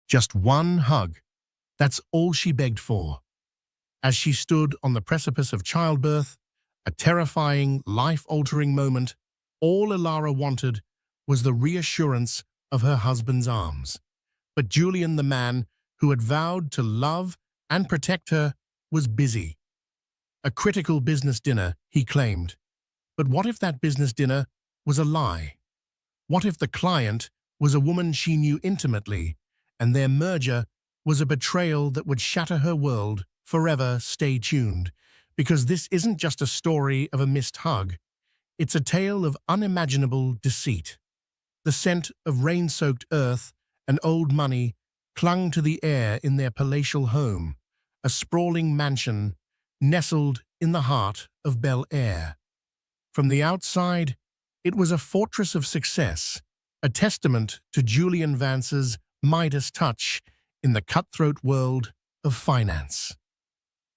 Just one hug. That's all she begged for. As she stood on the precipice of childbirth, a terrifying, life-altering moment, all Ilara wanted was the reassurance of her husband's arms. But Julian, the man who had vowed to love and protect her, was busy. A critical business dinner, he claimed. But what if that business dinner was a lie? What if the client was a woman she knew intimately, and their merger was a betrayal that would shatter her world forever? Stay tuned, because this isn't just a story of a missed hug. It's a tale of unimaginable deceit. The scent of rain-soaked earth and old money clung to the air in their palatial home, a sprawling mansion nestled in the heart of Bel Air. From the outside, it was a fortress of success, a testament to Julian Vance's Midas touch in the cutthroat world of finance.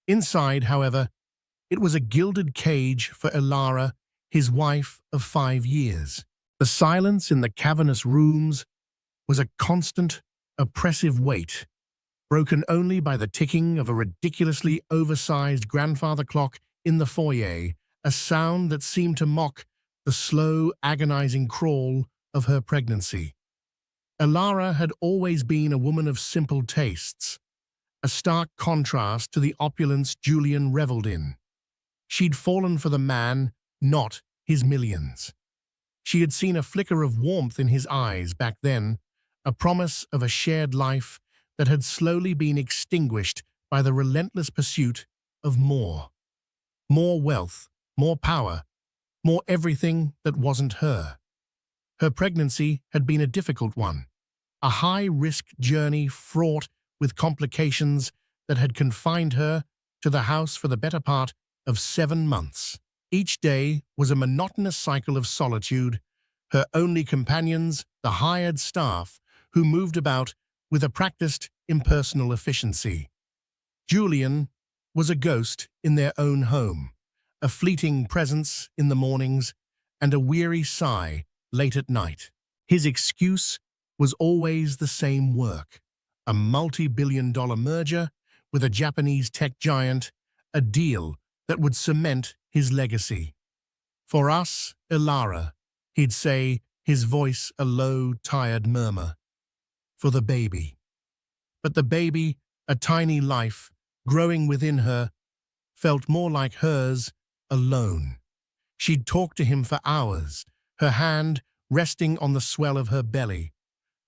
Inside, however, it was a gilded cage for Ilara, his wife of 5 years. The silence in the cavernous rooms was a constant, oppressive weight, broken only by the ticking of a ridiculously oversized grandfather clock in the foyer, a sound that seemed to mock the slow, agonizing crawl of her pregnancy. Ilara had always been a woman of simple tastes, a stark contrast to the opulence Julian reveled in. She'd fallen for the man, not his millions. She had seen a flicker of warmth in his eyes back then, a promise of a shared life that had slowly been extinguished by the relentless pursuit of more. More wealth, more power, more everything that wasn't her. Her pregnancy had been a difficult one, a high-risk journey fraught with complications that had confined her to the house for the better part of 7 months. Each day was a monotonous cycle of solitude, her only companions the hired staff who moved about with a practiced impersonal efficiency. Julian was a ghost in their own home, a fleeting presence in the mornings and a weary sigh late at night. His excuse was always the same: work, a multi-billion-dollar merger with a Japanese tech giant, a deal that would cement his legacy. For us, Ilara, he'd say, his voice a low, tired murmur. For the baby. But the baby, a tiny life, growing within her, felt more like hers alone. She'd talk to him for hours, her hand resting on the swell of her belly,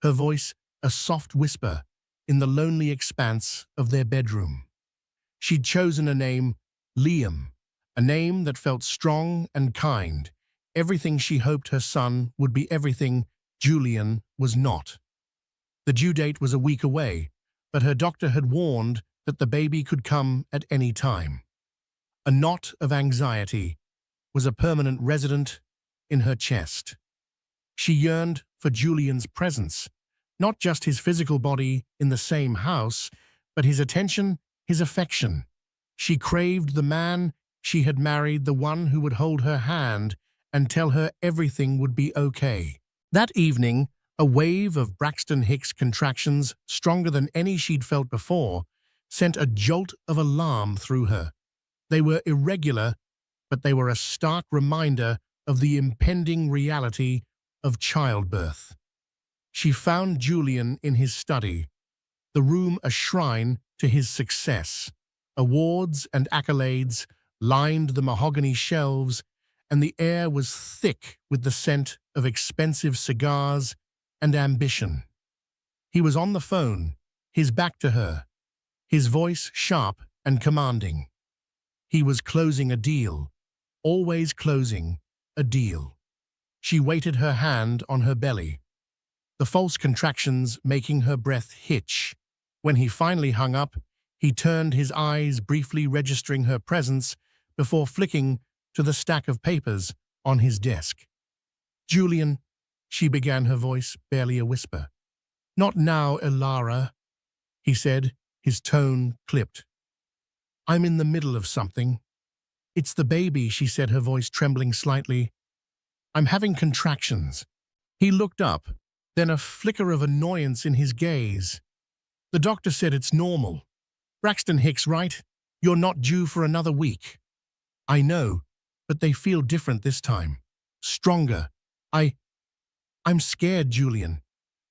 her voice a soft whisper in the lonely expanse of their bedroom. She'd chosen a name, Liam, a name that felt strong and kind, everything she hoped her son would be, everything Julian was not. The due date was a week away, but her doctor had warned that the baby could come at any time. A knot of anxiety was a permanent resident in her chest. She yearned for Julian's presence, not just his physical body in the same house, but his attention, his affection. She craved the man she had married, the one who would hold her hand and tell her everything would be okay. That evening, a wave of Braxton Hicks contractions, stronger than any she'd felt before, sent a jolt of alarm through her. They were irregular, but they were a stark reminder of the impending reality of childbirth. She found Julian in his study, the room a shrine to his success. Awards and accolades lined the mahogany shelves, and the air was thick with the scent of expensive cigars and ambition. He was on the phone, his back to her, his voice sharp and commanding. He was closing a deal, always closing a deal. She weighted her hand on her belly, the false contractions making her breath hitch. When he finally hung up, he turned his eyes, briefly registering her presence before flicking to the stack of papers on his desk. "Julian," she began, her voice barely a whisper. "Not now, Ilara," he said, his tone clipped. "I'm in the middle of something." "It's the baby," she said, her voice trembling slightly. "I'm having contractions." He looked up, then a flicker of annoyance in his gaze. The doctor said it's normal. Braxton Hicks, right? You're not due for another week. I know, but they feel different this time. Stronger. I'm scared, Julian.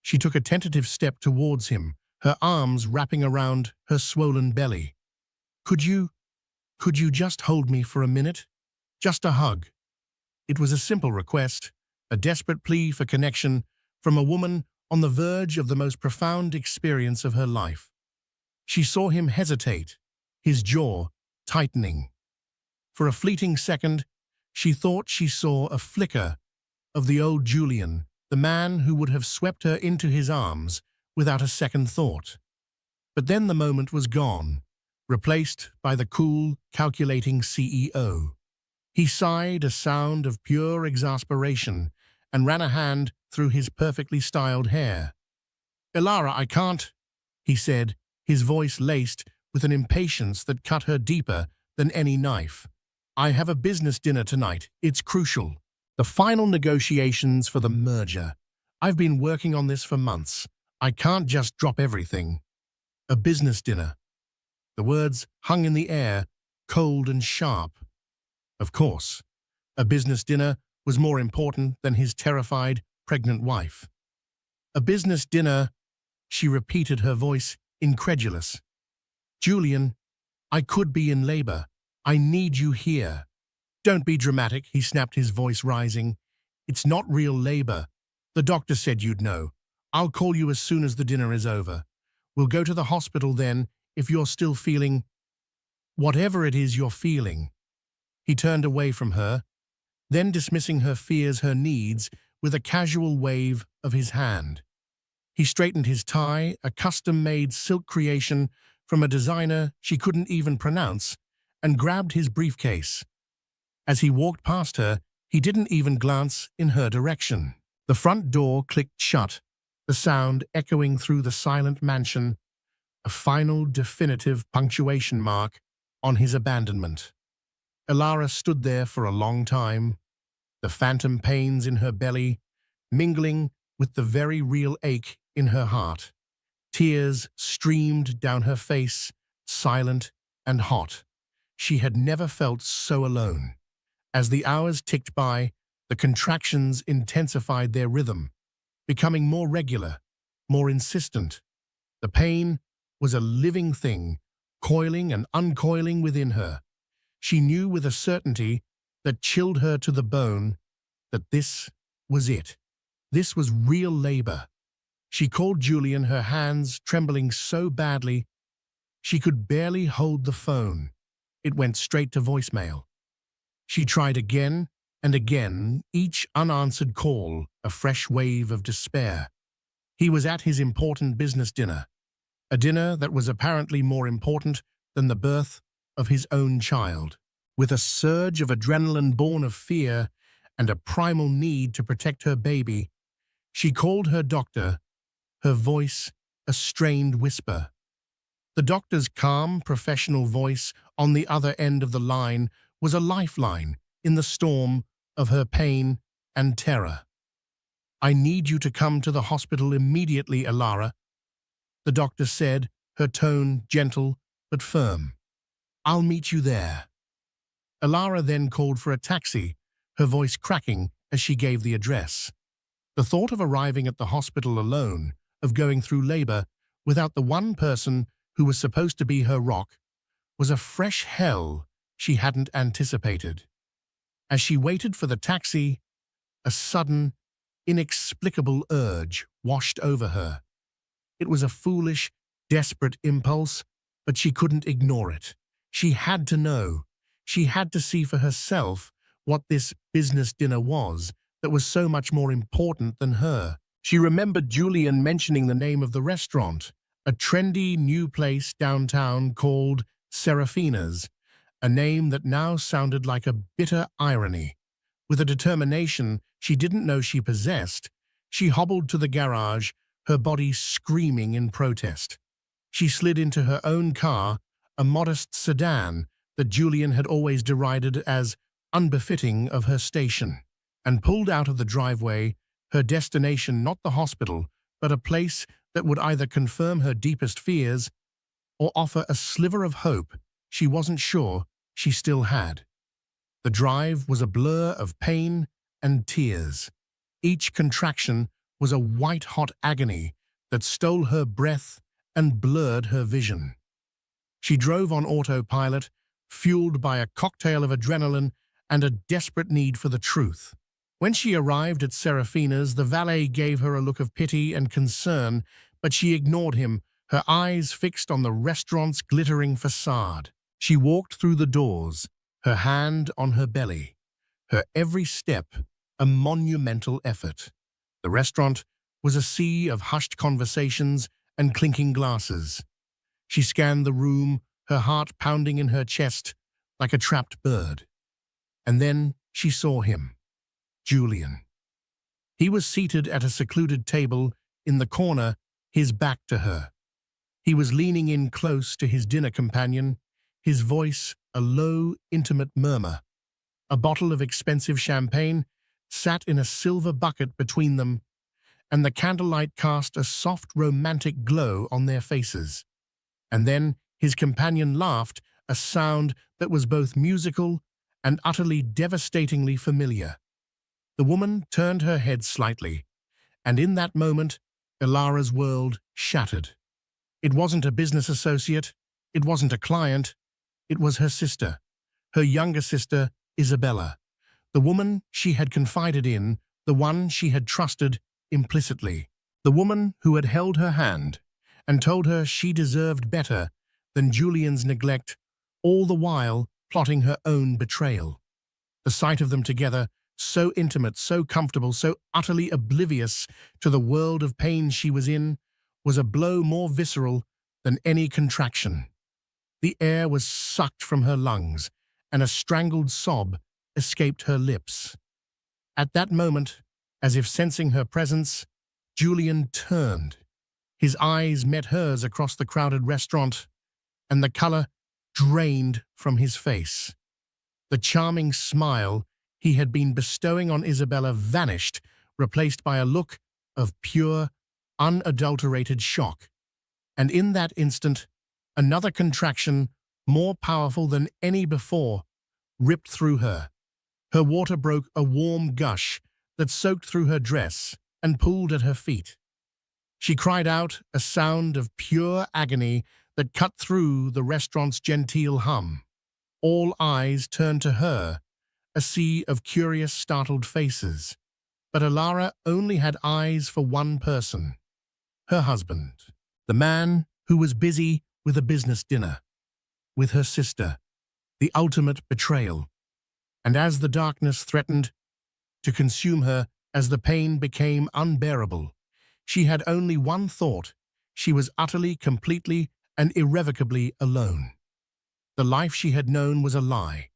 She took a tentative step towards him, her arms wrapping around her swollen belly. Could you just hold me for a minute? Just a hug. It was a simple request, a desperate plea for connection from a woman on the verge of the most profound experience of her life. She saw him hesitate, his jaw tightening. For a fleeting second, she thought she saw a flicker of the old Julian, the man who would have swept her into his arms without a second thought. But then the moment was gone, replaced by the cool, calculating CEO. He sighed a sound of pure exasperation and ran a hand through his perfectly styled hair. "Elara, I can't," he said, his voice laced with an impatience that cut her deeper than any knife. "I have a business dinner tonight. It's crucial. The final negotiations for the merger. I've been working on this for months. I can't just drop everything." A business dinner. The words hung in the air, cold and sharp. Of course, a business dinner was more important than his terrified, pregnant wife. "A business dinner," she repeated, her voice incredulous. "Julian, I could be in labor. I need you here." "Don't be dramatic," he snapped, his voice rising. "It's not real labor. The doctor said you'd know. I'll call you as soon as the dinner is over. We'll go to the hospital then, if you're still feeling whatever it is you're feeling." He turned away from her, then dismissing her fears, her needs, with a casual wave of his hand. He straightened his tie, a custom-made silk creation from a designer she couldn't even pronounce, and grabbed his briefcase. As he walked past her, he didn't even glance in her direction. The front door clicked shut, the sound echoing through the silent mansion, a final definitive punctuation mark on his abandonment. Elara stood there for a long time, the phantom pains in her belly mingling with the very real ache in her heart. Tears streamed down her face, silent and hot. She had never felt so alone. As the hours ticked by, the contractions intensified their rhythm, becoming more regular, more insistent. The pain was a living thing, coiling and uncoiling within her. She knew with a certainty that chilled her to the bone that this was it. This was real labor. She called Julian, her hands trembling so badly she could barely hold the phone. It went straight to voicemail. She tried again and again, each unanswered call a fresh wave of despair. He was at his important business dinner, a dinner that was apparently more important than the birth of his own child. With a surge of adrenaline born of fear and a primal need to protect her baby, she called her doctor, her voice a strained whisper. The doctor's calm, professional voice on the other end of the line was a lifeline in the storm of her pain and terror. "I need you to come to the hospital immediately, Elara," the doctor said, her tone gentle but firm. "I'll meet you there." Elara then called for a taxi, her voice cracking as she gave the address. The thought of arriving at the hospital alone, of going through labor without the one person who was supposed to be her rock, was a fresh hell she hadn't anticipated. As she waited for the taxi, a sudden, inexplicable urge washed over her. It was a foolish, desperate impulse, but she couldn't ignore it. She had to know. She had to see for herself what this business dinner was that was so much more important than her. She remembered Julian mentioning the name of the restaurant, a trendy new place downtown called Serafina's, a name that now sounded like a bitter irony. With a determination she didn't know she possessed, she hobbled to the garage, her body screaming in protest. She slid into her own car, a modest sedan that Julian had always derided as unbefitting of her station, and pulled out of the driveway, her destination not the hospital, but a place that would either confirm her deepest fears or offer a sliver of hope she wasn't sure she still had. The drive was a blur of pain and tears. Each contraction was a white-hot agony that stole her breath and blurred her vision. She drove on autopilot, fueled by a cocktail of adrenaline and a desperate need for the truth. When she arrived at Serafina's, the valet gave her a look of pity and concern, but she ignored him, her eyes fixed on the restaurant's glittering facade. She walked through the doors, her hand on her belly, her every step a monumental effort. The restaurant was a sea of hushed conversations and clinking glasses. She scanned the room, her heart pounding in her chest like a trapped bird. And then she saw him, Julian. He was seated at a secluded table in the corner, his back to her. He was leaning in close to his dinner companion, his voice a low, intimate murmur. A bottle of expensive champagne sat in a silver bucket between them, and the candlelight cast a soft, romantic glow on their faces. And then his companion laughed, a sound that was both musical and utterly devastatingly familiar. The woman turned her head slightly, and in that moment, Ilara's world shattered. It wasn't a business associate, it wasn't a client, it was her sister, her younger sister, Isabella, the woman she had confided in, the one she had trusted implicitly, the woman who had held her hand and told her she deserved better than Julian's neglect, all the while plotting her own betrayal. The sight of them together, so intimate, so comfortable, so utterly oblivious to the world of pain she was in, was a blow more visceral than any contraction. The air was sucked from her lungs, and a strangled sob escaped her lips. At that moment, as if sensing her presence, Julian turned. His eyes met hers across the crowded restaurant, and the color drained from his face. The charming smile he had been bestowing on Isabella vanished, replaced by a look of pure, unadulterated shock. And in that instant, another contraction, more powerful than any before, ripped through her. Her water broke a warm gush that soaked through her dress and pooled at her feet. She cried out, a sound of pure agony that cut through the restaurant's genteel hum. All eyes turned to her, a sea of curious, startled faces. But Ilara only had eyes for one person, her husband, the man who was busy with a business dinner, with her sister, the ultimate betrayal. And as the darkness threatened to consume her, as the pain became unbearable, she had only one thought: she was utterly, completely, and irrevocably alone. The life she had known was a lie,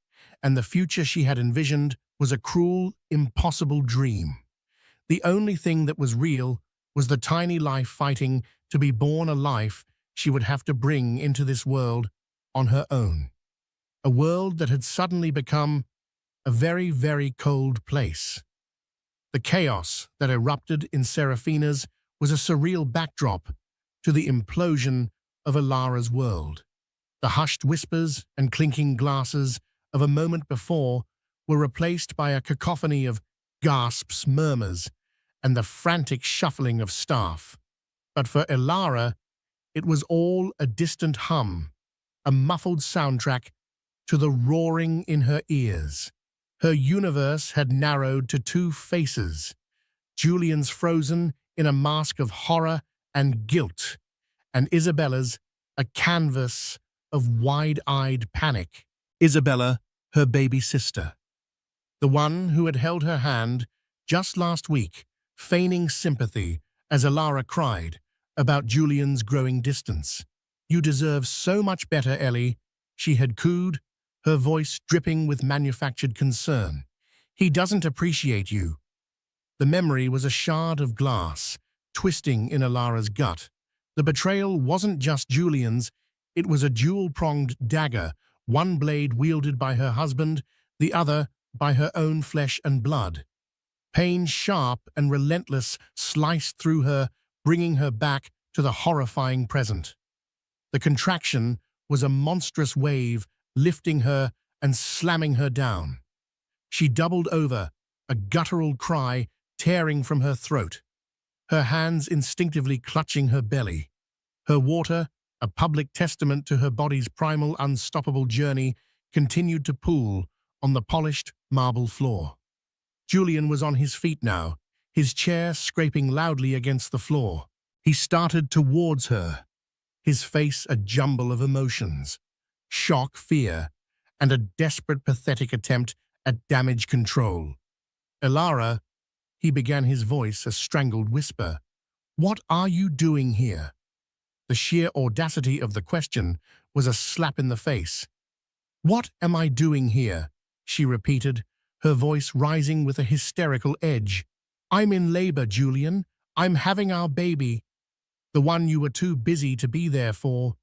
and the future she had envisioned was a cruel, impossible dream. The only thing that was real was the tiny life fighting to be born, a life she would have to bring into this world on her own. A world that had suddenly become a very, very cold place. The chaos that erupted in Serafina's was a surreal backdrop to the implosion of Ilara's world. The hushed whispers and clinking glasses of a moment before were replaced by a cacophony of gasps, murmurs, and the frantic shuffling of staff. But for Ilara, it was all a distant hum, a muffled soundtrack to the roaring in her ears. Her universe had narrowed to two faces: Julian's frozen in a mask of horror and guilt, and Isabella's a canvas of wide-eyed panic. Isabella, her baby sister, the one who had held her hand just last week, feigning sympathy as Ilara cried about Julian's growing distance. "You deserve so much better, Ellie," she had cooed, her voice dripping with manufactured concern. "He doesn't appreciate you." The memory was a shard of glass, twisting in Ilara's gut. The betrayal wasn't just Julian's, it was a dual-pronged dagger, one blade wielded by her husband, the other by her own flesh and blood. Pain, sharp and relentless, sliced through her, bringing her back to the horrifying present. The contraction was a monstrous wave lifting her and slamming her down. She doubled over, a guttural cry tearing from her throat, her hands instinctively clutching her belly. Her water, a public testament to her body's primal, unstoppable journey, continued to pool on the polished marble floor. Julian was on his feet now, his chair scraping loudly against the floor. He started towards her, his face a jumble of emotions, shock, fear, and a desperate, pathetic attempt at damage control. "Elara," he began, his voice a strangled whisper, "what are you doing here?" The sheer audacity of the question was a slap in the face. "What am I doing here?" she repeated, her voice rising with a hysterical edge. "I'm in labor, Julian. I'm having our baby. The one you were too busy to be there for."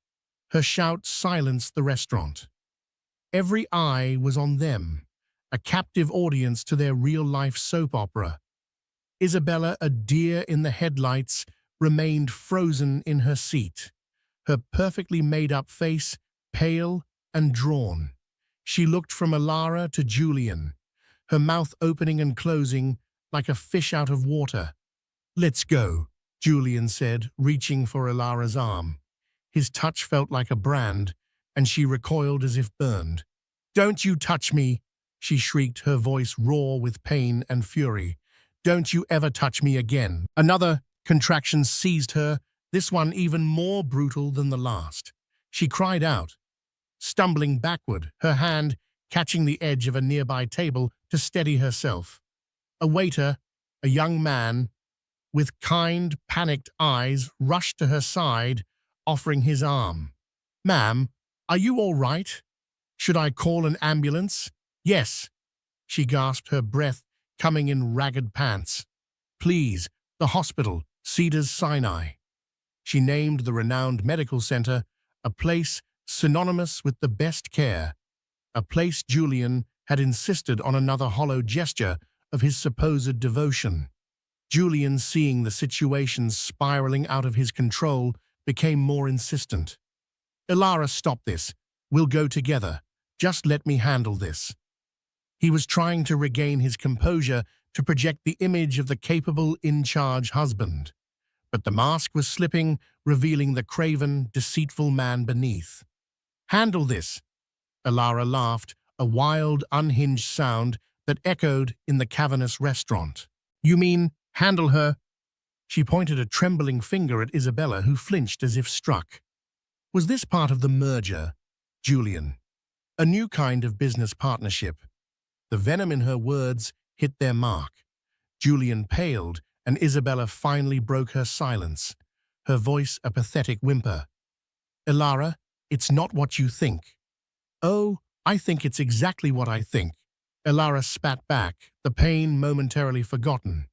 Her shout silenced the restaurant. Every eye was on them, a captive audience to their real-life soap opera. Isabella, a deer in the headlights, remained frozen in her seat, her perfectly made-up face pale and drawn. She looked from Elara to Julian, her mouth opening and closing like a fish out of water. "Let's go," Julian said, reaching for Elara's arm. His touch felt like a brand, and she recoiled as if burned. "Don't you touch me!" she shrieked, her voice raw with pain and fury. "Don't you ever touch me again!" Another contraction seized her, this one even more brutal than the last. She cried out, stumbling backward, her hand catching the edge of a nearby table to steady herself. A waiter, a young man, with kind, panicked eyes, rushed to her side, offering his arm. "Ma'am, are you all right? Should I call an ambulance?" "Yes," she gasped, her breath coming in ragged pants. "Please, the hospital, Cedars-Sinai." She named the renowned medical center, a place synonymous with the best care, a place Julian had insisted on, another hollow gesture of his supposed devotion. Julian, seeing the situation spiraling out of his control, became more insistent. "Elara, stop this. We'll go together. Just let me handle this." He was trying to regain his composure, to project the image of the capable, in-charge husband. But the mask was slipping, revealing the craven, deceitful man beneath. "Handle this," Elara laughed, a wild, unhinged sound that echoed in the cavernous restaurant. "You mean handle her?" She pointed a trembling finger at Isabella, who flinched as if struck. Was this part of the merger, Julian? A new kind of business partnership? The venom in her words hit their mark. Julian paled, and Isabella finally broke her silence, her voice a pathetic whimper. "Elara, it's not what you think." "Oh, I think it's exactly what I think." Elara spat back, the pain momentarily forgotten,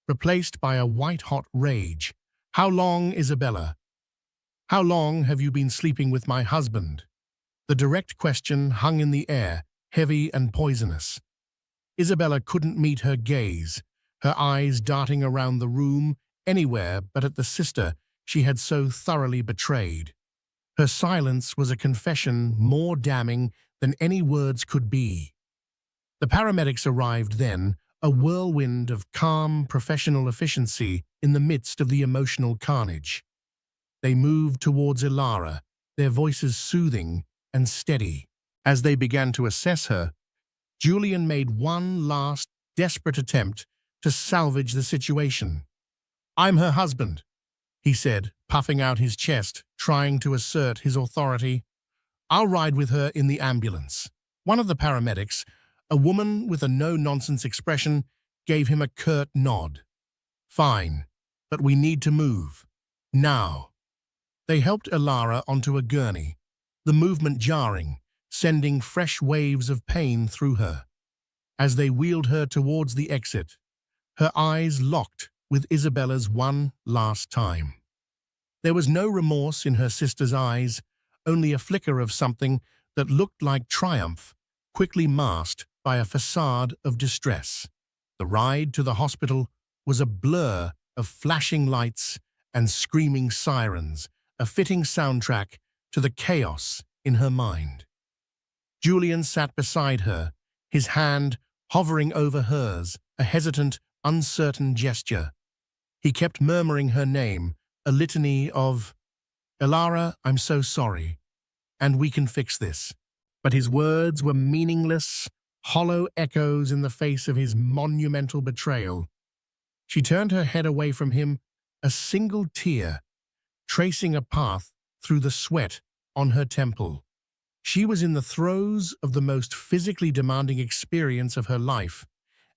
replaced by a white-hot rage. "How long, Isabella? How long have you been sleeping with my husband?" The direct question hung in the air, heavy and poisonous. Isabella couldn't meet her gaze, her eyes darting around the room, anywhere but at the sister she had so thoroughly betrayed. Her silence was a confession more damning than any words could be. The paramedics arrived then, a whirlwind of calm, professional efficiency in the midst of the emotional carnage. They moved towards Elara, their voices soothing and steady. As they began to assess her, Julian made one last, desperate attempt to salvage the situation. "I'm her husband," he said, puffing out his chest, trying to assert his authority. "I'll ride with her in the ambulance." One of the paramedics, a woman with a no-nonsense expression, gave him a curt nod. "Fine, but we need to move. Now." They helped Elara onto a gurney, the movement jarring, sending fresh waves of pain through her. As they wheeled her towards the exit, her eyes locked with Isabella's one last time. There was no remorse in her sister's eyes, only a flicker of something that looked like triumph, quickly masked by a facade of distress. The ride to the hospital was a blur of flashing lights and screaming sirens, a fitting soundtrack to the chaos in her mind. Julian sat beside her, his hand hovering over hers, a hesitant, uncertain gesture. He kept murmuring her name, a litany of, "Elara, I'm so sorry, and we can fix this." But his words were meaningless, hollow echoes in the face of his monumental betrayal. She turned her head away from him, a single tear tracing a path through the sweat on her temple. She was in the throes of the most physically demanding experience of her life,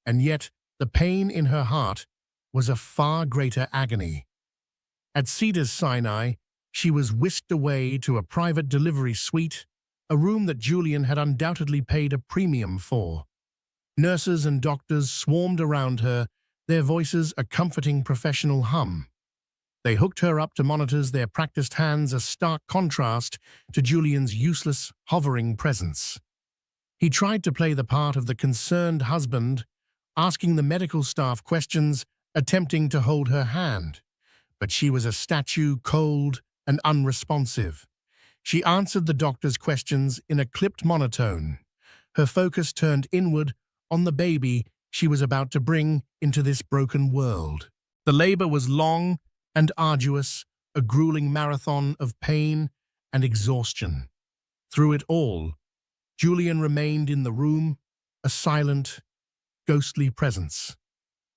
and yet the pain in her heart was a far greater agony. At Cedars Sinai, she was whisked away to a private delivery suite, a room that Julian had undoubtedly paid a premium for. Nurses and doctors swarmed around her, their voices a comforting professional hum. They hooked her up to monitors, their practiced hands a stark contrast to Julian's useless, hovering presence. He tried to play the part of the concerned husband, asking the medical staff questions, attempting to hold her hand. But she was a statue, cold and unresponsive. She answered the doctor's questions in a clipped monotone, her focus turned inward on the baby she was about to bring into this broken world. The labor was long and arduous, a grueling marathon of pain and exhaustion. Through it all, Julian remained in the room, a silent, ghostly presence.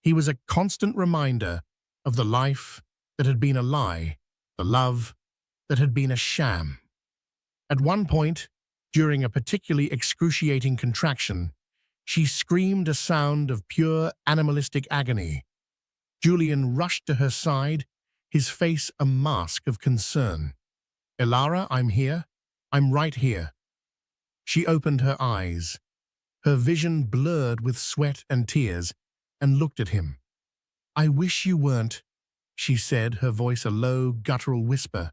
He was a constant reminder of the life that had been a lie, the love that had been a sham. At one point, during a particularly excruciating contraction, she screamed a sound of pure animalistic agony. Julian rushed to her side, his face a mask of concern. "Elara, I'm here. I'm right here." She opened her eyes, her vision blurred with sweat and tears, and looked at him. "I wish you weren't," she said, her voice a low, guttural whisper.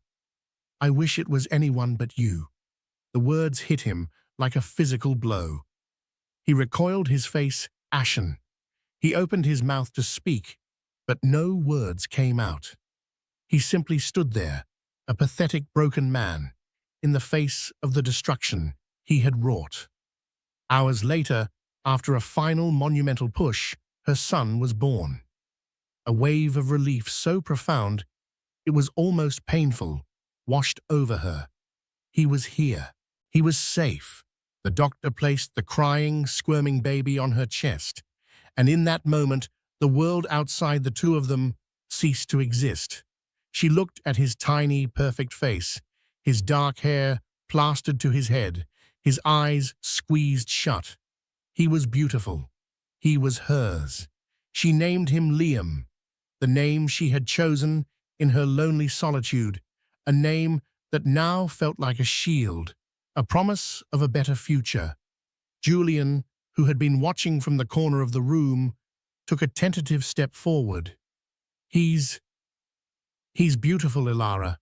"I wish it was anyone but you." The words hit him like a physical blow. He recoiled, his face ashen. He opened his mouth to speak, but no words came out. He simply stood there, a pathetic, broken man, in the face of the destruction he had wrought. Hours later, after a final monumental push, her son was born. A wave of relief so profound, it was almost painful, washed over her. He was here. He was safe. The doctor placed the crying, squirming baby on her chest, and in that moment, the world outside the two of them ceased to exist. She looked at his tiny, perfect face, his dark hair plastered to his head, his eyes squeezed shut. He was beautiful. He was hers. She named him Liam, the name she had chosen in her lonely solitude, a name that now felt like a shield, a promise of a better future. Julian, who had been watching from the corner of the room, took a tentative step forward. He's beautiful, Elara."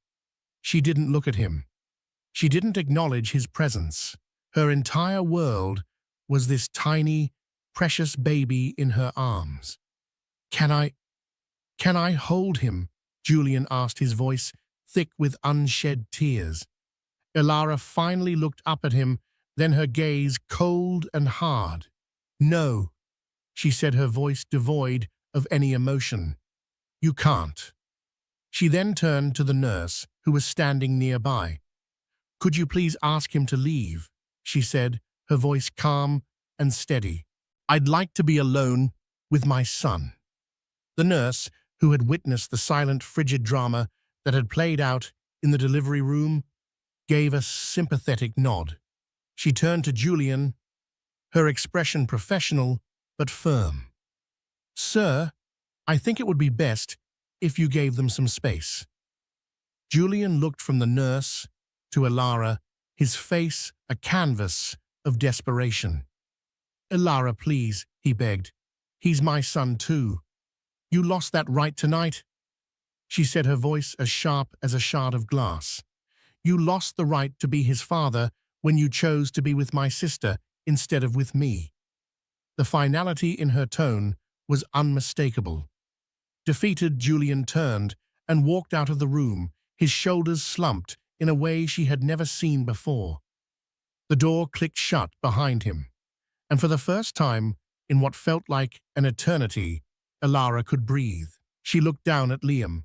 She didn't look at him. She didn't acknowledge his presence. Her entire world was this tiny, precious baby in her arms. Can I hold him?" Julian asked, his voice thick with unshed tears. Elara finally looked up at him, then her gaze cold and hard. "No," she said, her voice devoid of any emotion. "You can't." She then turned to the nurse, who was standing nearby. "Could you please ask him to leave?" she said, her voice calm and steady. "I'd like to be alone with my son." The nurse, who had witnessed the silent, frigid drama that had played out in the delivery room, gave a sympathetic nod. She turned to Julian, her expression professional but firm. "Sir, I think it would be best if you gave them some space." Julian looked from the nurse to Elara, his face a canvas of desperation. "Elara, please," he begged. "He's my son too. You lost that right tonight," she said, her voice as sharp as a shard of glass. "You lost the right to be his father when you chose to be with my sister instead of with me." The finality in her tone was unmistakable. Defeated, Julian turned and walked out of the room, his shoulders slumped in a way she had never seen before. The door clicked shut behind him, and for the first time in what felt like an eternity, Alara could breathe. She looked down at Liam,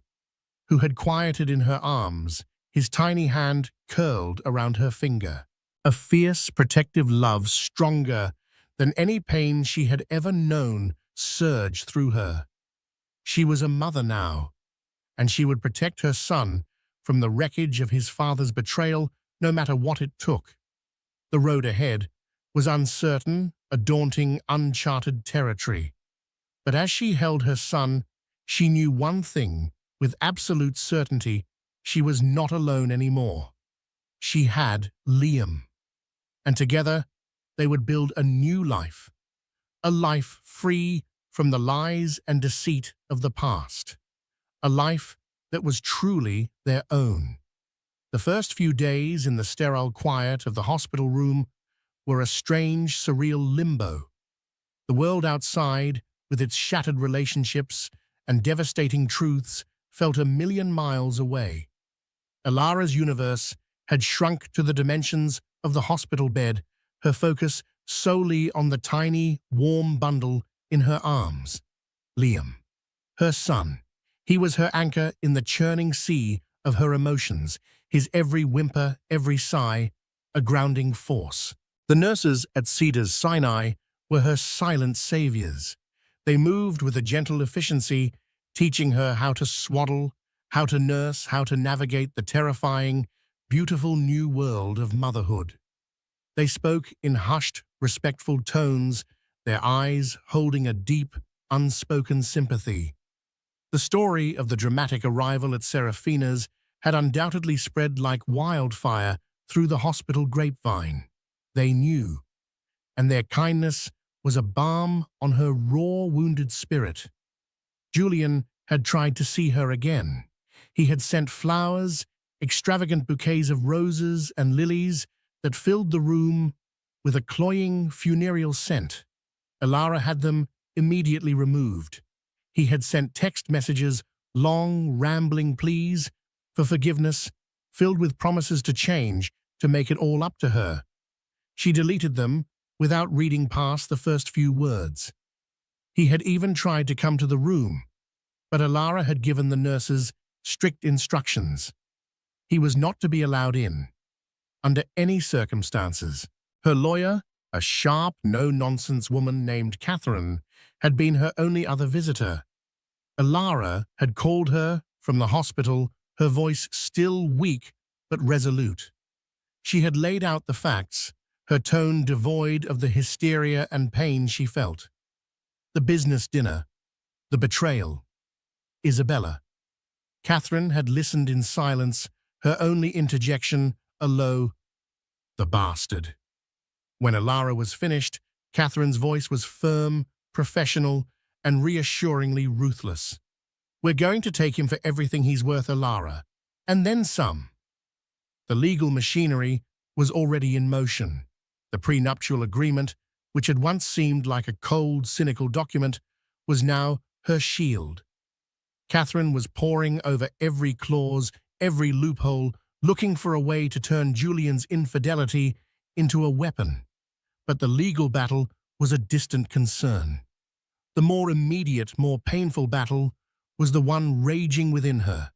who had quieted in her arms, his tiny hand curled around her finger. A fierce, protective love stronger than any pain she had ever known surged through her. She was a mother now, and she would protect her son from the wreckage of his father's betrayal, no matter what it took. The road ahead was uncertain, a daunting, uncharted territory. But as she held her son, she knew one thing with absolute certainty: she was not alone anymore. She had Liam. And together, they would build a new life, a life free from the lies and deceit of the past, a life that was truly their own. The first few days in the sterile quiet of the hospital room were a strange, surreal limbo. The world outside, with its shattered relationships and devastating truths, felt a million miles away. Alara's universe had shrunk to the dimensions of the hospital bed, her focus solely on the tiny, warm bundle in her arms. Liam, her son. He was her anchor in the churning sea of her emotions, his every whimper, every sigh, a grounding force. The nurses at Cedars Sinai were her silent saviors. They moved with a gentle efficiency, teaching her how to swaddle, how to nurse, how to navigate the terrifying, beautiful new world of motherhood. They spoke in hushed, respectful tones, their eyes holding a deep, unspoken sympathy. The story of the dramatic arrival at Serafina's had undoubtedly spread like wildfire through the hospital grapevine. They knew, and their kindness was a balm on her raw, wounded spirit. Julian had tried to see her again. He had sent flowers, extravagant bouquets of roses and lilies that filled the room with a cloying, funereal scent. Alara had them immediately removed. He had sent text messages, long, rambling pleas for forgiveness, filled with promises to change, to make it all up to her. She deleted them without reading past the first few words. He had even tried to come to the room, but Alara had given the nurses strict instructions. He was not to be allowed in, under any circumstances. Her lawyer, a sharp, no-nonsense woman named Catherine, had been her only other visitor. Alara had called her from the hospital, her voice still weak but resolute. She had laid out the facts, her tone devoid of the hysteria and pain she felt. The business dinner, the betrayal, Isabella. Catherine had listened in silence, her only interjection a low, "The bastard." When Alara was finished, Catherine's voice was firm, professional, and reassuringly ruthless. "We're going to take him for everything he's worth, Alara, and then some." The legal machinery was already in motion. The prenuptial agreement, which had once seemed like a cold, cynical document, was now her shield. Catherine was poring over every clause, every loophole, looking for a way to turn Julian's infidelity into a weapon. But the legal battle was a distant concern. The more immediate, more painful battle was the one raging within her.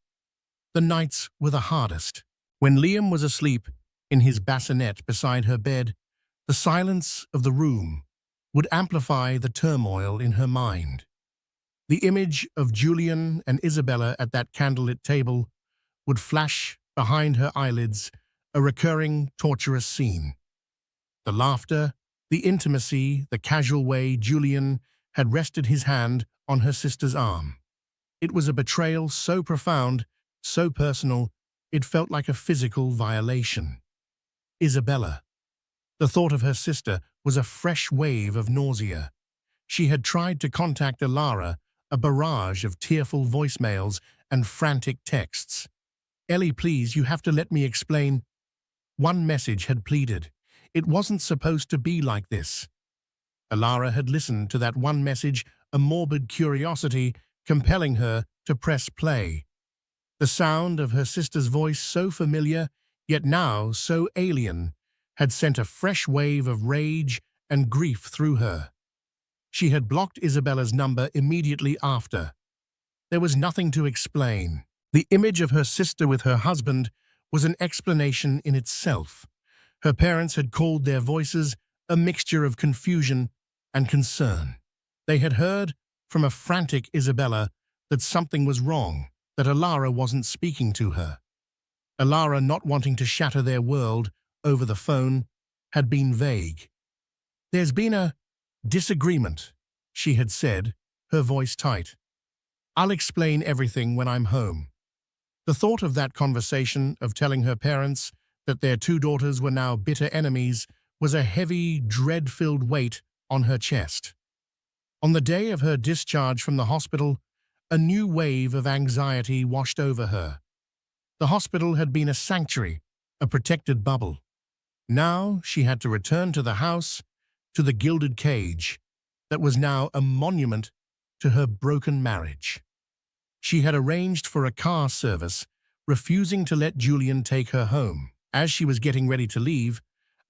The nights were the hardest. When Liam was asleep in his bassinet beside her bed, the silence of the room would amplify the turmoil in her mind. The image of Julian and Isabella at that candlelit table would flash behind her eyelids, a recurring, torturous scene. The laughter, the intimacy, the casual way Julian had rested his hand on her sister's arm. It was a betrayal so profound, so personal, it felt like a physical violation. Isabella. The thought of her sister was a fresh wave of nausea. She had tried to contact Alara, a barrage of tearful voicemails and frantic texts. "Ellie, please, you have to let me explain." One message had pleaded. It wasn't supposed to be like this. Alara had listened to that one message, a morbid curiosity compelling her to press play. The sound of her sister's voice, so familiar, yet now so alien, had sent a fresh wave of rage and grief through her. She had blocked Isabella's number immediately after. There was nothing to explain. The image of her sister with her husband was an explanation in itself. Her parents had called their voices a mixture of confusion and concern. They had heard from a frantic Isabella that something was wrong, that Alara wasn't speaking to her. Alara, not wanting to shatter their world over the phone, had been vague. "There's been a disagreement," she had said, her voice tight. "I'll explain everything when I'm home." The thought of that conversation, of telling her parents that their two daughters were now bitter enemies, was a heavy, dread-filled weight on her chest. On the day of her discharge from the hospital, a new wave of anxiety washed over her. The hospital had been a sanctuary, a protected bubble. Now she had to return to the house, to the gilded cage, that was now a monument to her broken marriage. She had arranged for a car service, refusing to let Julian take her home. As she was getting ready to leave,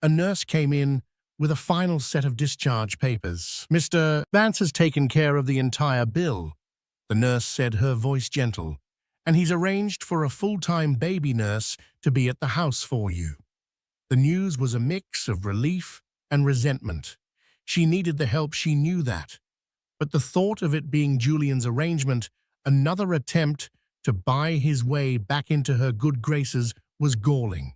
a nurse came in with a final set of discharge papers. "Mr. Vance has taken care of the entire bill," the nurse said, her voice gentle, "and he's arranged for a full-time baby nurse to be at the house for you." The news was a mix of relief and resentment. She needed the help, she knew that. But the thought of it being Julian's arrangement, another attempt to buy his way back into her good graces, was galling.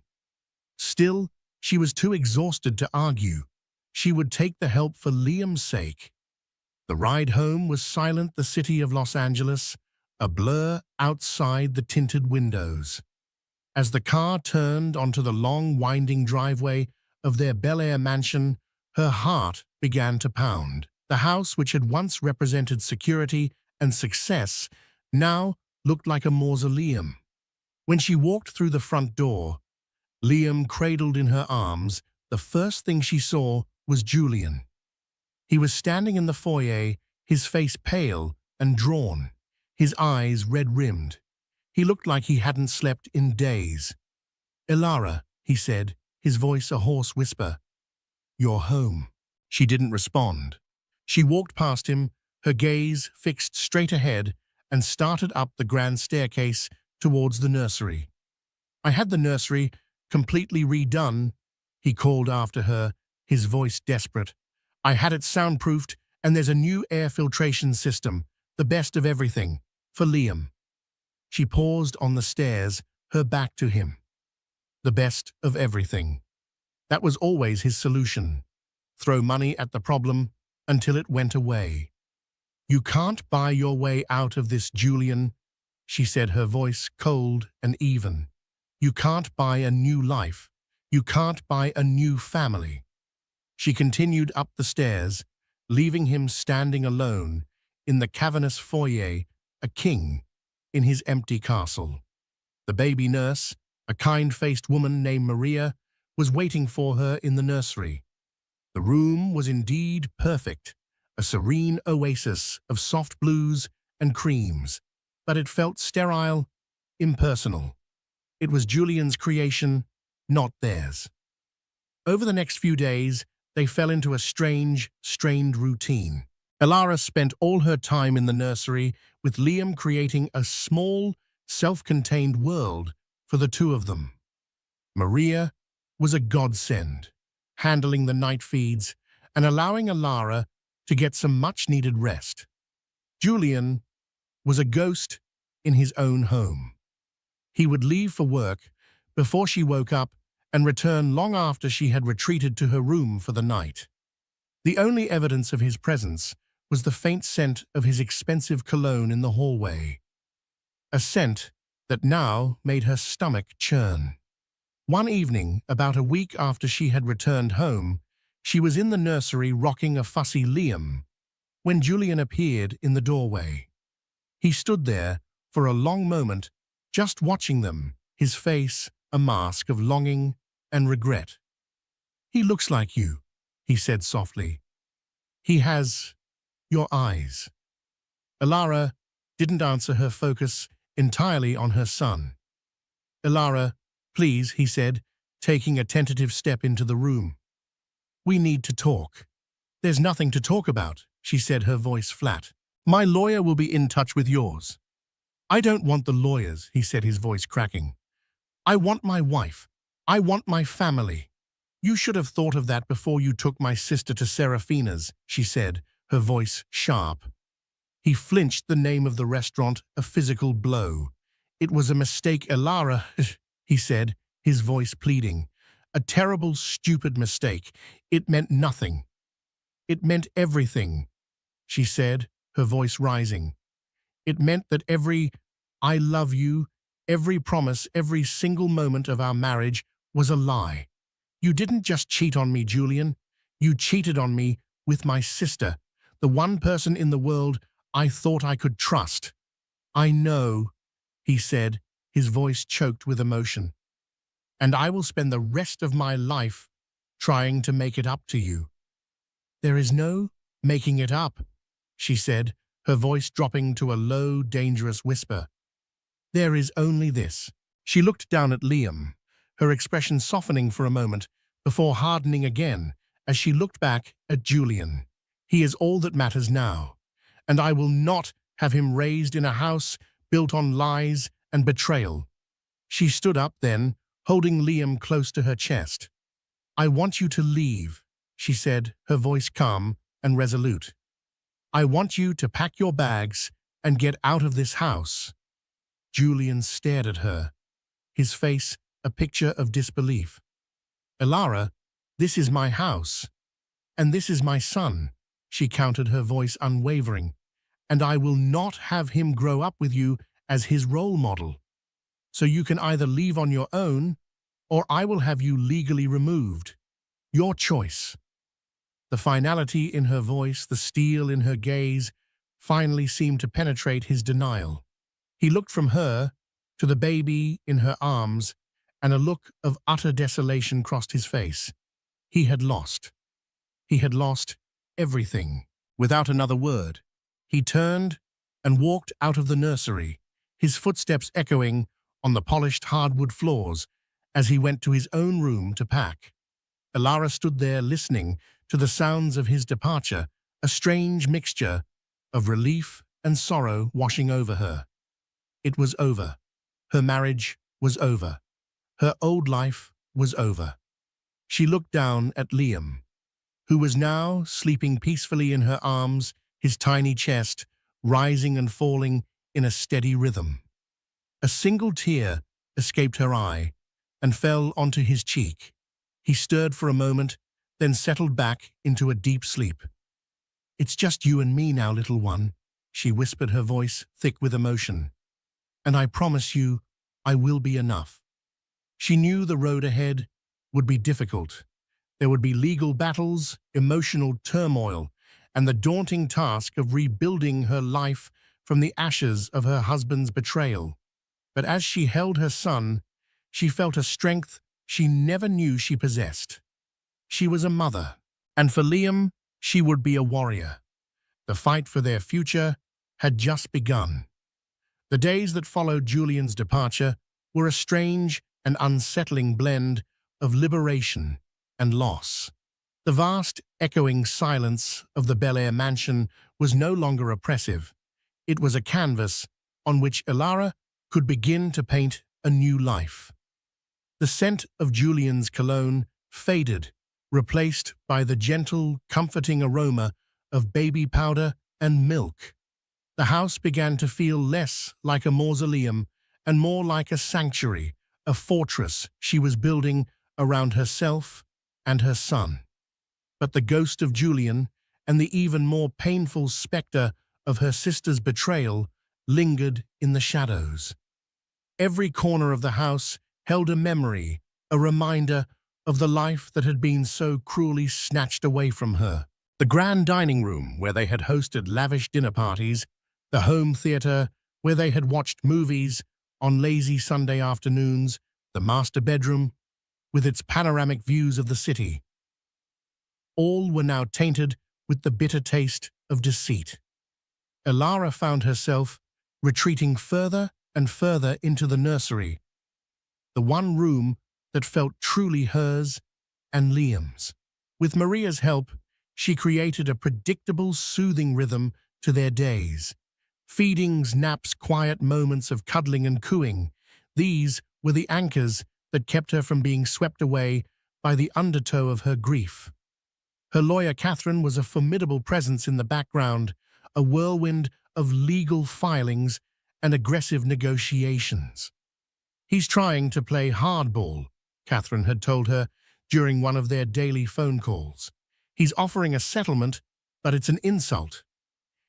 Still, she was too exhausted to argue. She would take the help for Liam's sake. The ride home was silent, the city of Los Angeles, a blur outside the tinted windows. As the car turned onto the long, winding driveway of their Bel Air mansion, her heart began to pound. The house, which had once represented security and success, now looked like a mausoleum. When she walked through the front door, Liam cradled in her arms, the first thing she saw was Julian. He was standing in the foyer, his face pale and drawn, his eyes red-rimmed. He looked like he hadn't slept in days. "Alara," he said, his voice a hoarse whisper. "You're home." She didn't respond. She walked past him, her gaze fixed straight ahead, and started up the grand staircase towards the nursery. "I had the nursery completely redone," he called after her, his voice desperate. "I had it soundproofed, and there's a new air filtration system, the best of everything, for Liam." She paused on the stairs, her back to him. The best of everything. That was always his solution. Throw money at the problem until it went away. "You can't buy your way out of this, Julian," she said, her voice cold and even. "You can't buy a new life. You can't buy a new family." She continued up the stairs, leaving him standing alone in the cavernous foyer, a king in his empty castle. The baby nurse, a kind-faced woman named Maria, was waiting for her in the nursery. The room was indeed perfect, a serene oasis of soft blues and creams, but it felt sterile, impersonal. It was Julian's creation, not theirs. Over the next few days, they fell into a strange, strained routine. Alara spent all her time in the nursery, with Liam creating a small, self-contained world for the two of them. Maria was a godsend, handling the night feeds and allowing Alara to get some much-needed rest. Julian was a ghost in his own home. He would leave for work before she woke up and return long after she had retreated to her room for the night. The only evidence of his presence was the faint scent of his expensive cologne in the hallway, a scent that now made her stomach churn. One evening, about a week after she had returned home, she was in the nursery rocking a fussy Liam when Julian appeared in the doorway. He stood there for a long moment, just watching them, his face a mask of longing and regret. "He looks like you," he said softly. "He has your eyes." Alara didn't answer, her focus entirely on her son. "Elara, please," he said, taking a tentative step into the room. "We need to talk." "There's nothing to talk about," she said, her voice flat. "My lawyer will be in touch with yours." "I don't want the lawyers," he said, his voice cracking. "I want my wife. I want my family." "You should have thought of that before you took my sister to Serafina's," she said, her voice sharp. He flinched, the name of the restaurant a physical blow. "It was a mistake, Elara," he said, his voice pleading. "A terrible, stupid mistake. It meant nothing." "It meant everything," she said, her voice rising. "It meant that every I love you, every promise, every single moment of our marriage was a lie. You didn't just cheat on me, Julian. You cheated on me with my sister, the one person in the world I thought I could trust." "I know," he said, his voice choked with emotion. "And I will spend the rest of my life trying to make it up to you." "There is no making it up," she said, her voice dropping to a low, dangerous whisper. "There is only this." She looked down at Liam, her expression softening for a moment before hardening again as she looked back at Julian. "He is all that matters now, and I will not have him raised in a house built on lies and betrayal." She stood up then, holding Liam close to her chest. "I want you to leave," she said, her voice calm and resolute. "I want you to pack your bags and get out of this house." Julian stared at her, his face a picture of disbelief. "Elara, this is my house, and this is my son," she countered, her voice unwavering, "and I will not have him grow up with you as his role model. So you can either leave on your own, or I will have you legally removed. Your choice." The finality in her voice, the steel in her gaze, finally seemed to penetrate his denial. He looked from her to the baby in her arms, and a look of utter desolation crossed his face. He had lost. He had lost everything. Without another word, he turned and walked out of the nursery, his footsteps echoing on the polished hardwood floors as he went to his own room to pack. Elara stood there listening to the sounds of his departure, a strange mixture of relief and sorrow washing over her. It was over. Her marriage was over. Her old life was over. She looked down at Liam, who was now sleeping peacefully in her arms, his tiny chest rising and falling in a steady rhythm. A single tear escaped her eye and fell onto his cheek. He stirred for a moment, then settled back into a deep sleep. "It's just you and me now, little one," she whispered, her voice thick with emotion. "And I promise you, I will be enough." She knew the road ahead would be difficult. There would be legal battles, emotional turmoil, and the daunting task of rebuilding her life from the ashes of her husband's betrayal. But as she held her son, she felt a strength she never knew she possessed. She was a mother, and for Liam, she would be a warrior. The fight for their future had just begun. The days that followed Julian's departure were a strange and unsettling blend of liberation and loss. The vast, echoing silence of the Bel-Air mansion was no longer oppressive. It was a canvas on which Elara could begin to paint a new life. The scent of Julian's cologne faded, replaced by the gentle, comforting aroma of baby powder and milk. The house began to feel less like a mausoleum and more like a sanctuary, a fortress she was building around herself and her son. But the ghost of Julian and the even more painful specter of her sister's betrayal lingered in the shadows. Every corner of the house held a memory, a reminder of the life that had been so cruelly snatched away from her. The grand dining room where they had hosted lavish dinner parties, the home theater where they had watched movies on lazy Sunday afternoons, the master bedroom with its panoramic views of the city. All were now tainted with the bitter taste of deceit. Elara found herself retreating further and further into the nursery, the one room that felt truly hers and Liam's. With Maria's help, she created a predictable, soothing rhythm to their days. Feedings, naps, quiet moments of cuddling and cooing. These were the anchors that kept her from being swept away by the undertow of her grief. Her lawyer, Catherine, was a formidable presence in the background, a whirlwind of legal filings and aggressive negotiations. "He's trying to play hardball," Catherine had told her during one of their daily phone calls. "He's offering a settlement, but it's an insult.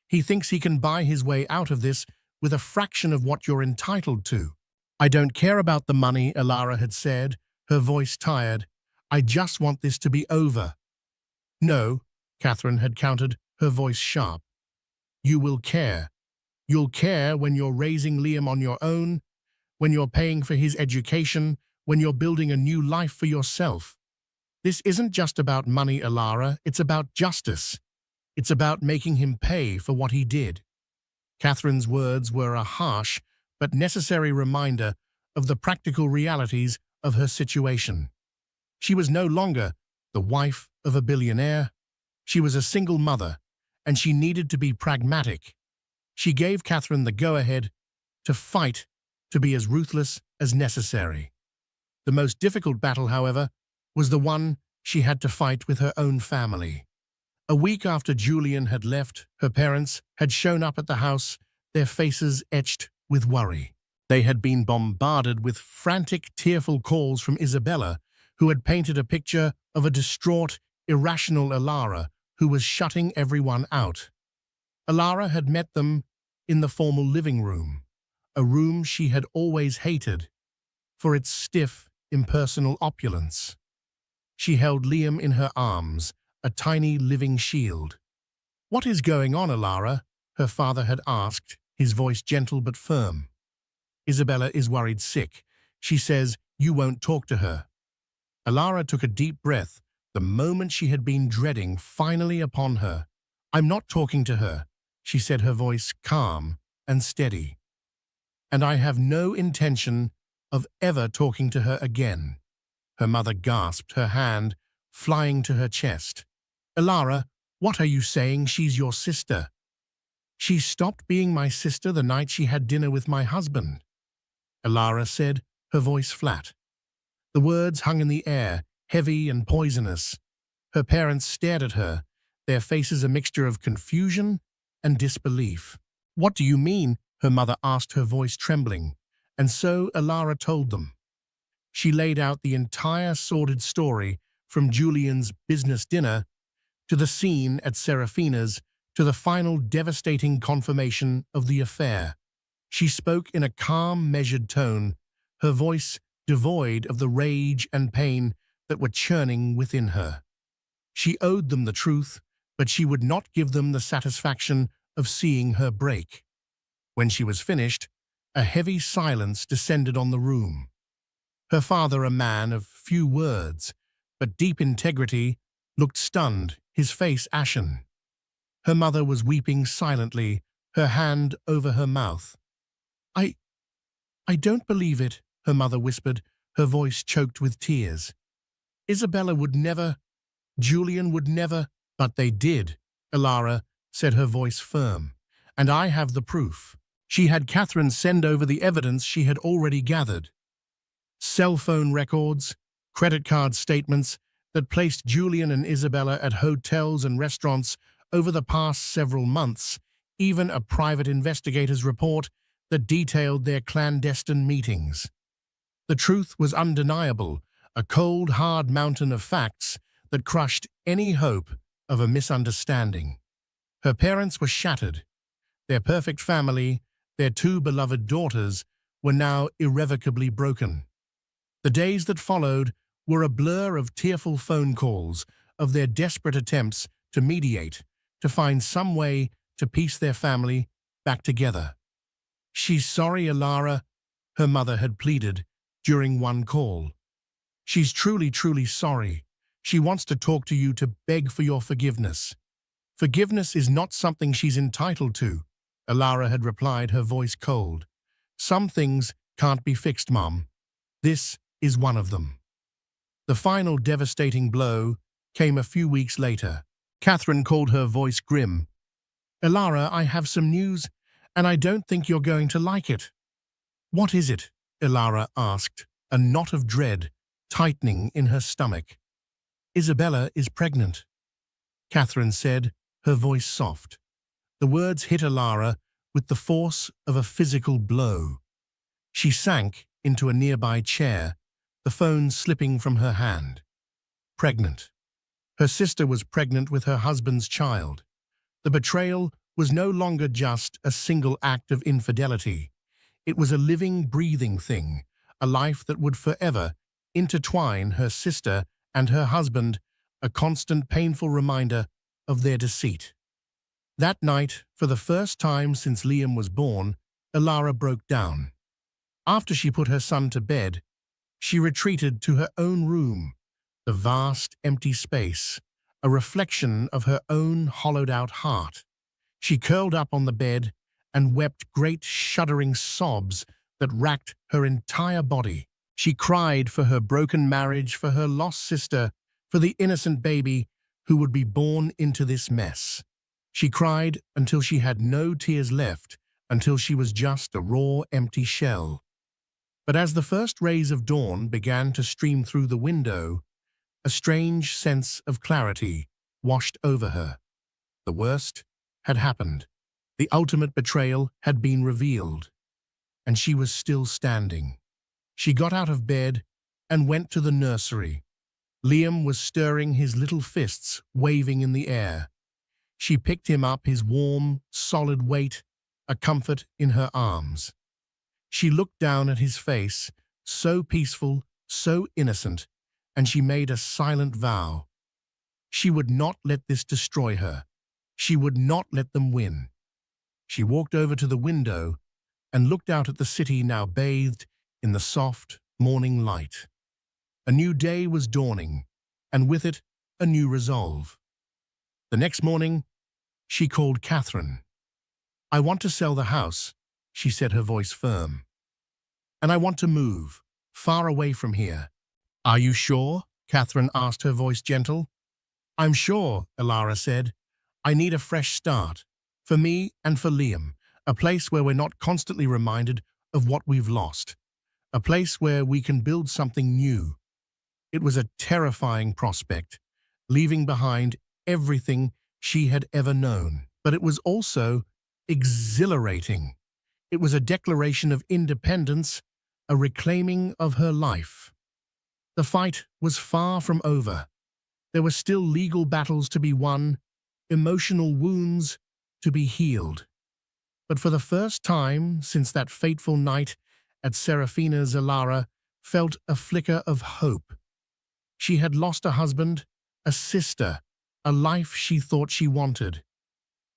He thinks he can buy his way out of this with a fraction of what you're entitled to." "I don't care about the money," Alara had said, her voice tired. "I just want this to be over." "No," Catherine had countered, her voice sharp. "You will care. You'll care when you're raising Liam on your own, when you're paying for his education, when you're building a new life for yourself. This isn't just about money, Alara, it's about justice. It's about making him pay for what he did." Catherine's words were a harsh but necessary reminder of the practical realities of her situation. She was no longer the wife of a billionaire. She was a single mother, and she needed to be pragmatic. She gave Catherine the go-ahead to fight, to be as ruthless as necessary. The most difficult battle, however, was the one she had to fight with her own family. A week after Julian had left, her parents had shown up at the house, their faces etched with worry. They had been bombarded with frantic, tearful calls from Isabella, who had painted a picture of a distraught, irrational Alara who was shutting everyone out. Alara had met them in the formal living room, a room she had always hated for its stiff, impersonal opulence. She held Liam in her arms, a tiny living shield. "What is going on, Alara?" her father had asked, his voice gentle but firm. "Isabella is worried sick. She says you won't talk to her." Alara took a deep breath, the moment she had been dreading finally upon her. "I'm not talking to her," she said, her voice calm and steady. "And I have no intention of ever talking to her again." Her mother gasped, her hand flying to her chest. "Alara, what are you saying? She's your sister." "She stopped being my sister the night she had dinner with my husband," Alara said, her voice flat. The words hung in the air, heavy and poisonous. Her parents stared at her, their faces a mixture of confusion and disbelief. "What do you mean?" her mother asked, her voice trembling. And so Alara told them. She laid out the entire sordid story, from Julian's business dinner to the scene at Serafina's to the final devastating confirmation of the affair. She spoke in a calm, measured tone, her voice devoid of the rage and pain that were churning within her. She owed them the truth, but she would not give them the satisfaction of seeing her break. When she was finished, a heavy silence descended on the room. Her father, a man of few words, but deep integrity, looked stunned, his face ashen. Her mother was weeping silently, her hand over her mouth. I don't believe it," her mother whispered, her voice choked with tears. "Isabella would never, Julian would never." "But they did," Alara said, her voice firm. "And I have the proof." She had Catherine send over the evidence she had already gathered. Cell phone records, credit card statements that placed Julian and Isabella at hotels and restaurants over the past several months, even a private investigator's report that detailed their clandestine meetings. The truth was undeniable, a cold, hard mountain of facts that crushed any hope of a misunderstanding. Her parents were shattered. Their perfect family, their two beloved daughters, were now irrevocably broken. The days that followed were a blur of tearful phone calls, of their desperate attempts to mediate, to find some way to piece their family back together. "She's sorry, Alara," her mother had pleaded during one call. "She's truly, truly sorry. She wants to talk to you to beg for your forgiveness." "Forgiveness is not something she's entitled to," Alara had replied, her voice cold. Some things can't be fixed, Mom. This is one of them. The final devastating blow came a few weeks later. Catherine called, her voice grim. Ilara, I have some news, and I don't think you're going to like it. What is it? Ilara asked, a knot of dread tightening in her stomach. Isabella is pregnant, Catherine said, her voice soft. The words hit Ilara with the force of a physical blow. She sank into a nearby chair, the phone slipping from her hand. Pregnant. Her sister was pregnant with her husband's child. The betrayal was no longer just a single act of infidelity. It was a living, breathing thing, a life that would forever intertwine her sister and her husband, a constant, painful reminder of their deceit. That night, for the first time since Liam was born, Ilara broke down. After she put her son to bed, she retreated to her own room, the vast, empty space, a reflection of her own hollowed-out heart. She curled up on the bed and wept great, shuddering sobs that racked her entire body. She cried for her broken marriage, for her lost sister, for the innocent baby who would be born into this mess. She cried until she had no tears left, until she was just a raw, empty shell. But as the first rays of dawn began to stream through the window, a strange sense of clarity washed over her. The worst had happened. The ultimate betrayal had been revealed, and she was still standing. She got out of bed and went to the nursery. Liam was stirring, his little fists waving in the air. She picked him up, his warm, solid weight, a comfort in her arms. She looked down at his face, so peaceful, so innocent, and she made a silent vow. She would not let this destroy her. She would not let them win. She walked over to the window and looked out at the city now bathed in the soft morning light. A new day was dawning, and with it, a new resolve. The next morning, she called Catherine. I want to sell the house, she said, her voice firm. And I want to move, far away from here. Are you sure? Catherine asked, her voice gentle. I'm sure, Ilara said. I need a fresh start, for me and for Liam, a place where we're not constantly reminded of what we've lost, a place where we can build something new. It was a terrifying prospect, leaving behind everything she had ever known. But it was also exhilarating. It was a declaration of independence, a reclaiming of her life. The fight was far from over. There were still legal battles to be won, emotional wounds to be healed. But for the first time since that fateful night at Serafina's, Ilara felt a flicker of hope. She had lost a husband, a sister, a life she thought she wanted.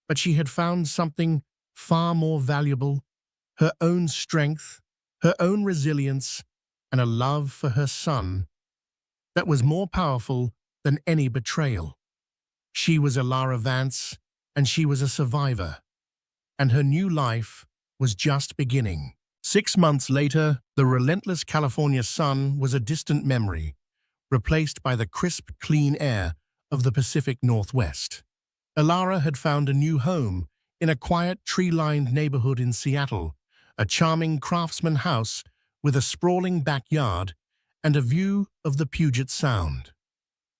But she had found something far more valuable, her own strength, her own resilience, and a love for her son that was more powerful than any betrayal. She was Ilara Vance, and she was a survivor. And her new life was just beginning. 6 months later, the relentless California sun was a distant memory, replaced by the crisp, clean air of the Pacific Northwest. Ilara had found a new home in a quiet, tree-lined neighborhood in Seattle, a charming craftsman house with a sprawling backyard and a view of the Puget Sound.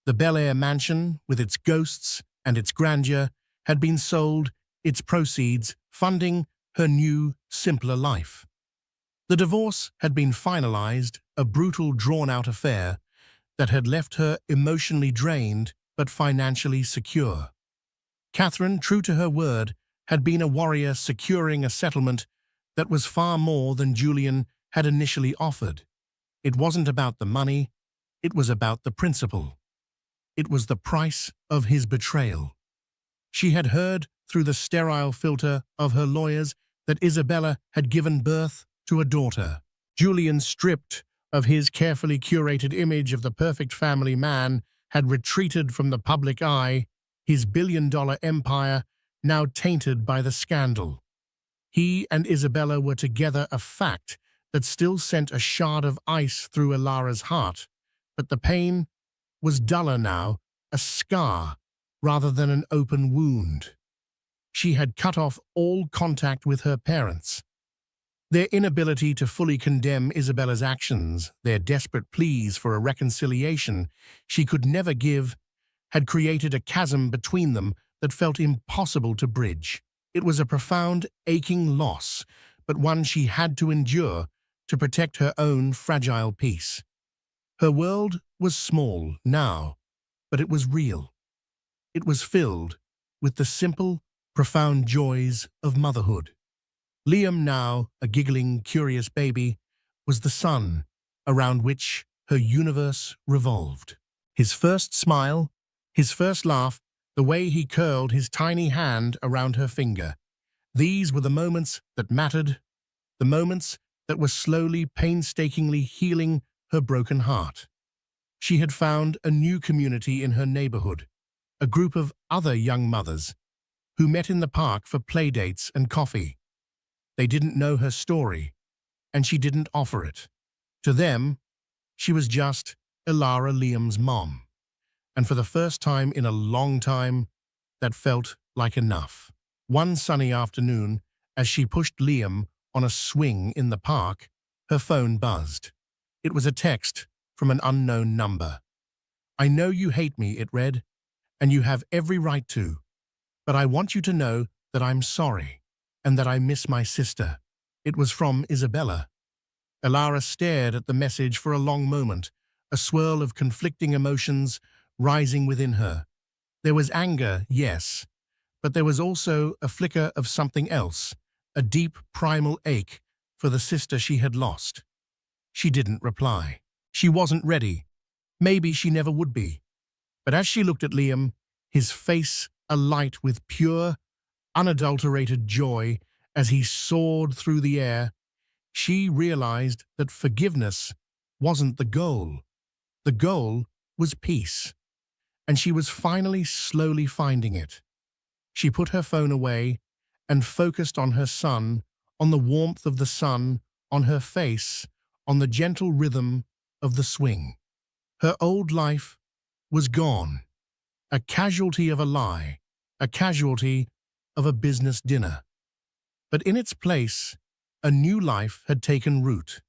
The Bel Air mansion, with its ghosts and its grandeur, had been sold, its proceeds funding her new, simpler life. The divorce had been finalized, a brutal, drawn-out affair that had left her emotionally drained but financially secure. Catherine, true to her word, had been a warrior securing a settlement that was far more than Julian had initially offered. It wasn't about the money, it was about the principle. It was the price of his betrayal. She had heard through the sterile filter of her lawyers that Isabella had given birth to a daughter. Julian, stripped of his carefully curated image of the perfect family man, had retreated from the public eye, his billion-dollar empire now tainted by the scandal. He and Isabella were together, a fact that still sent a shard of ice through Ilara's heart. But the pain was duller now, a scar rather than an open wound. She had cut off all contact with her parents. Their inability to fully condemn Isabella's actions, their desperate pleas for a reconciliation she could never give, had created a chasm between them that felt impossible to bridge. It was a profound, aching loss, but one she had to endure to protect her own fragile peace. Her world was small now, but it was real. It was filled with the simple, profound joys of motherhood. Liam, now a giggling, curious baby, was the sun around which her universe revolved. His first smile, his first laugh, the way he curled his tiny hand around her finger. These were the moments that mattered, the moments that were slowly, painstakingly healing her broken heart. She had found a new community in her neighborhood, a group of other young mothers who met in the park for playdates and coffee. They didn't know her story, and she didn't offer it. To them, she was just Ilara, Liam's mom. And for the first time in a long time, that felt like enough. One sunny afternoon, as she pushed Liam on a swing in the park, her phone buzzed. It was a text from an unknown number. "I know you hate me," it read, "and you have every right to, but I want you to know that I'm sorry and that I miss my sister." It was from Isabella. Ilara stared at the message for a long moment, a swirl of conflicting emotions rising within her. There was anger, yes, but there was also a flicker of something else, a deep primal ache for the sister she had lost. She didn't reply. She wasn't ready. Maybe she never would be. But as she looked at Liam, his face alight with pure, unadulterated joy as he soared through the air, she realized that forgiveness wasn't the goal. The goal was peace, and she was finally slowly finding it. She put her phone away and focused on her son, on the warmth of the sun, on her face, on the gentle rhythm of the swing. Her old life was gone, a casualty of a lie, a casualty of a business dinner. But in its place, a new life had taken root,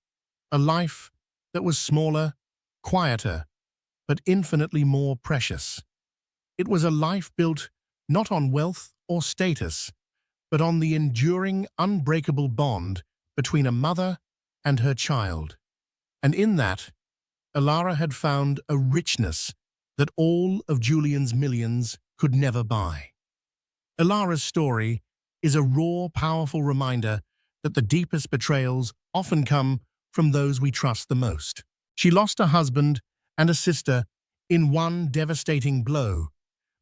a life that was smaller, quieter, but infinitely more precious. It was a life built not on wealth or status, but on the enduring, unbreakable bond between a mother and her child. And in that, Ilara had found a richness that all of Julian's millions could never buy. Ilara's story is a raw, powerful reminder that the deepest betrayals often come from those we trust the most. She lost a husband and a sister in one devastating blow,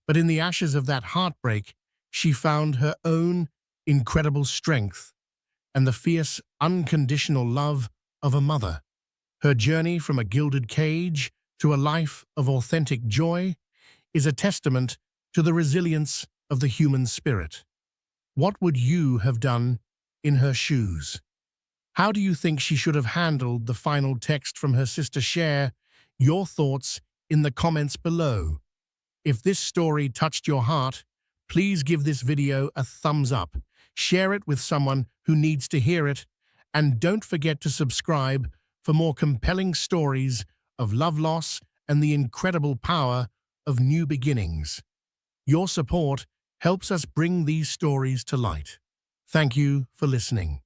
but in the ashes of that heartbreak, she found her own incredible strength and the fierce, unconditional love of a mother. Her journey from a gilded cage to a life of authentic joy is a testament to the resilience of the human spirit. What would you have done in her shoes? How do you think she should have handled the final text from her sister? Share your thoughts in the comments below. If this story touched your heart, please give this video a thumbs up, share it with someone who needs to hear it, and don't forget to subscribe for more compelling stories of love loss and the incredible power of new beginnings. Your support helps us bring these stories to light. Thank you for listening.